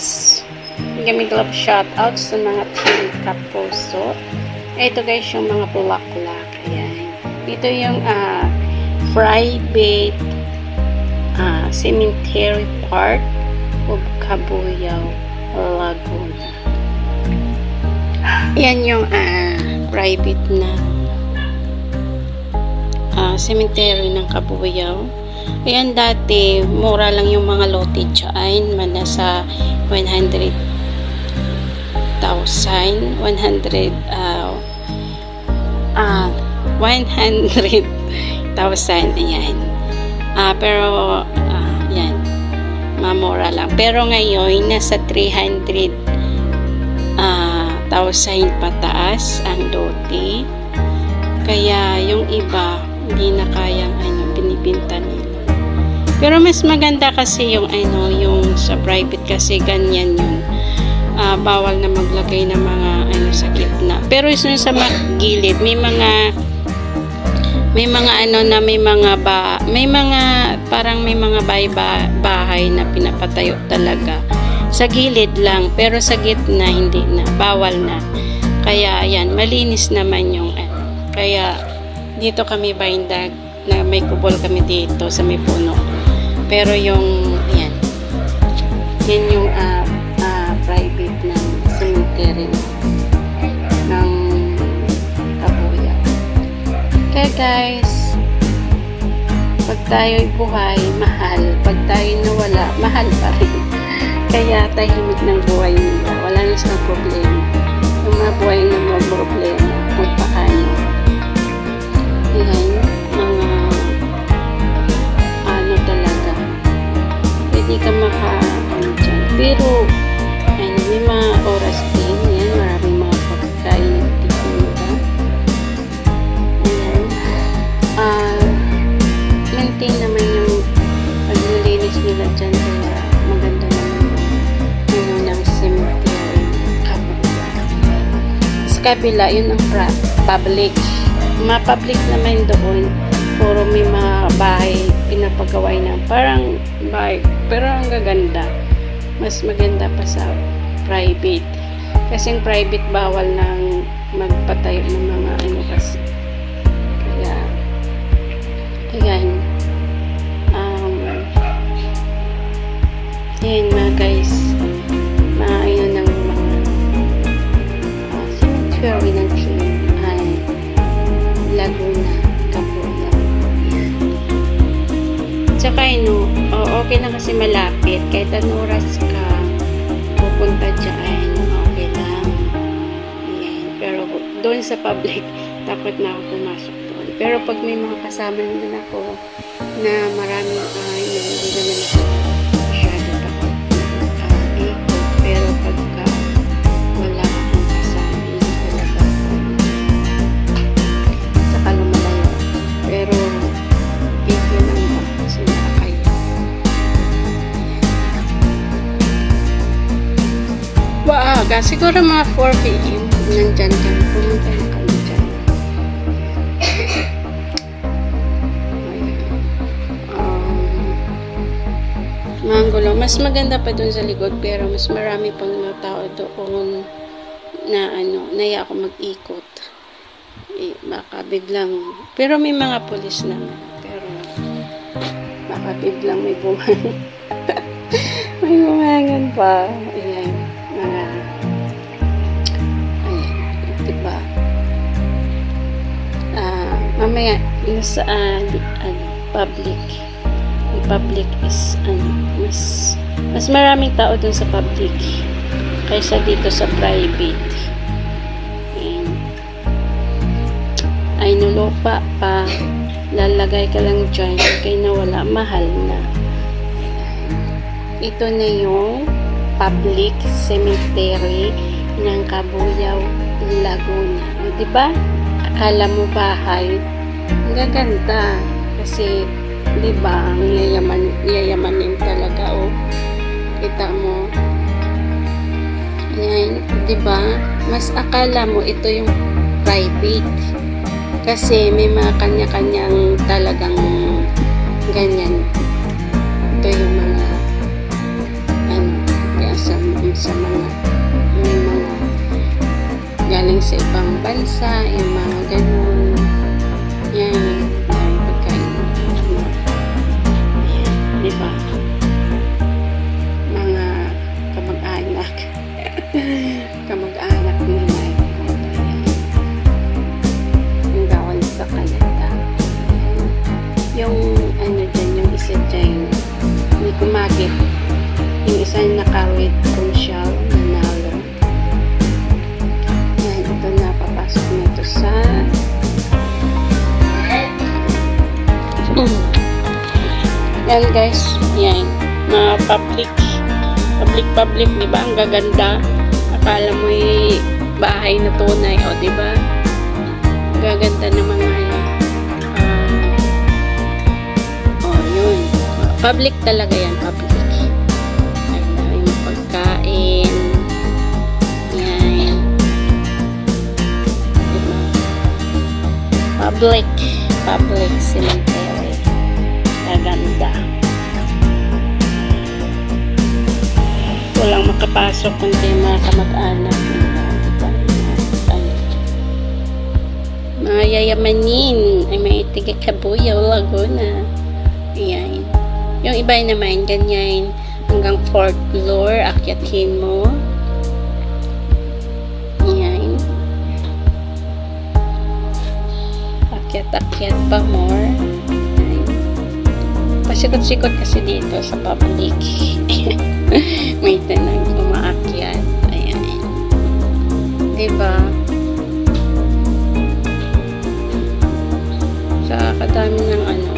guys, gamit love shout out sa mga team Kapuso. Ito guys yung mga bulaklak. Ayan. Ito yung private cemetery park of Cabuyao, Laguna. Yan yung private na cemetery ng Cabuyao. Ayan, dati mura lang yung mga lote dyan, nasa 100,000 ayan. Pero yan, mamura lang. Pero ngayon nasa 300,000 pataas ang lote. Kaya yung iba hindi na kayang binibinta nila. Pero mas maganda kasi yung yung sa private kasi ganyan yun. Bawal na maglagay ng mga sa gitna. Pero yung sa gilid may mga parang may mga bahay na pinapatayo talaga. Sa gilid lang, pero sa gitna hindi na, bawal na. Kaya ayan, malinis naman yung Kaya dito kami baindag na may kubol kami dito sa may puno. Pero yung yan yung private na cemetery ng Cabuyao. Kaya guys, pag tayo'y buhay, mahal. Pag tayo nawala, mahal pa rin. Kaya tahimik ng buhay nila. Wala na silang problema. Yung mga buhay na mga problema, magpaano. Yan, mga talaga. Pwede ka dyan. Pero, may mga oras din. Yan, maraming mga pagkain na titinda. Ayan. Maintain naman yung paglilinis nila dyan. Kaya maganda naman yung ng cemetery. Sa kabila, yun ang public. Mga public naman doon. Puro may mga bahay pinapagaway ng parang bahay. Pero ang gaganda. Mas maganda pa sa private. Kasi private bawal nang magpatayo ng mga kasi. Kaya, ayan. Ayan mga guys. Maayon ng mga cemetery ng Chile ay Laguna, Cabuyao. Tsaka okay na kasi malapit. Kahit anong oras ka pupunta dyan, okay lang. Ayan. Pero doon sa public, takot na ako pumasok doon. Pero pag may mga kasama naman ako na maraming hindi naman ako masyado takot ikot. Pero pagka wala akong kasama, hindi talaga saka lumalayo. Pero video lang ba kasi nakakaya. Waaga, siguro mga 4 PM nandyan kami, pumunta na kami dyan. Mga gulo, mas maganda pa dun sa likod pero mas marami pang mga tao doon na naya ako mag-ikot. Baka biglang, pero may mga pulis naman, pero baka biglang may bumangan. May bumangan pa. Ayan. Diba? Mamaya nasa public. Yung public is mas maraming tao dun sa public kaysa dito sa private. Ay nulupa pa, lalagay ka lang dyan kaya nawala, mahal na. Ito na yung public cemetery ng Cabuyao, Laguna. O, diba? Akala mo bahay, ang gaganda kasi diba, ang yayamanin talaga. O, kita mo, yan, diba? Mas akala mo ito yung private kasi may mga kanya-kanyang talagang ganyan. Ito yung mga kaya sa bansa, yung mga ganun. Yan, ang pagkain. Yan, diba? Mga kamag-anak. Kamag-anak nila. Yung bawal sa Canada. Yung ano dyan, yung isa dyan, hindi kumagit. Yung isa nakawit crucial na nalo. Yan, ito na, papasok na ito sa yan guys, yan, mga public, di ba? Ang gaganda. Akala mo yung bahay na tunay, o di ba? Gaganda ng mga yun. Public talaga yan, public. Ay, yung pagkain. Yan. Diba? Public cemetery. Gaganda. Walang makapasok kundi mga kamag-anak. Mga yayamanin ay may Tigakabuyaw, Laguna. Ayan. Yung iba naman, ganyan, hanggang 4th floor, akyatin mo. Ayan. Akyat pa more. Ayan. Pasikot-sikot kasi dito sa public. May tanang umaakyat. Ayan. Diba? Sa kadami ng ano,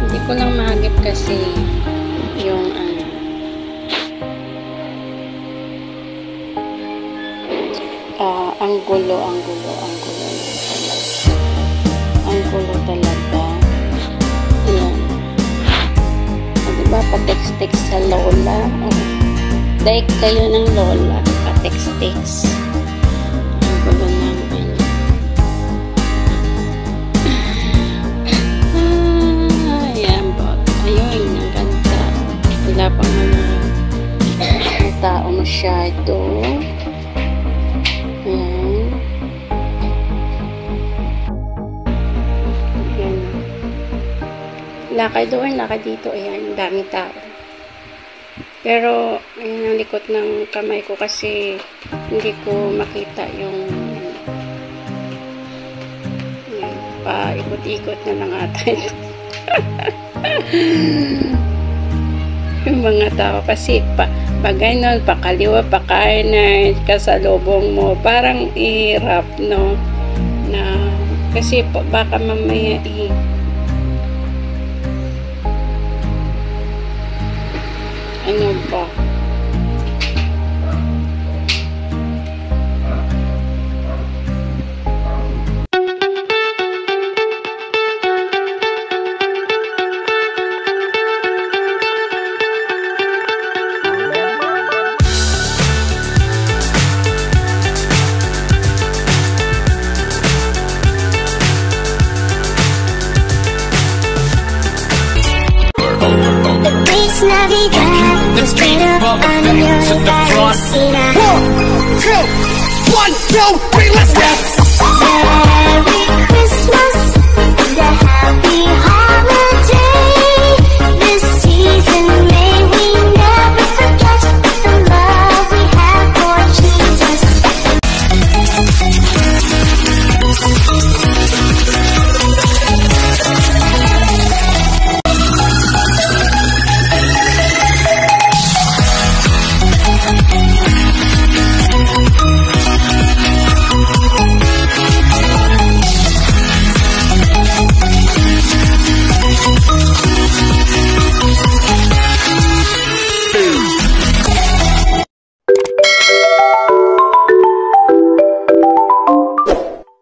hindi ko lang mahagip kasi yung ano, ang gulo talaga. Ayan. Diba, pa-text-text sa lola. Like kayo ng lola, pa-text-text. Ang gulo ng ano. Ayan po. Ayun, ang ganda. Wala pang mga tao masyado. Ayan. Ayan. Lakad doon, lakad dito. Ayan, dami tao. Pero, ayan ang likot ng kamay ko kasi hindi ko makita yung ayan, pa-ikot-ikot na lang ata ito. Yung mga tao kasi pag gano'n, pakaliwa, pakanan, kasalubong mo, parang hirap, no? Na, kasi baka mamaya ano ba?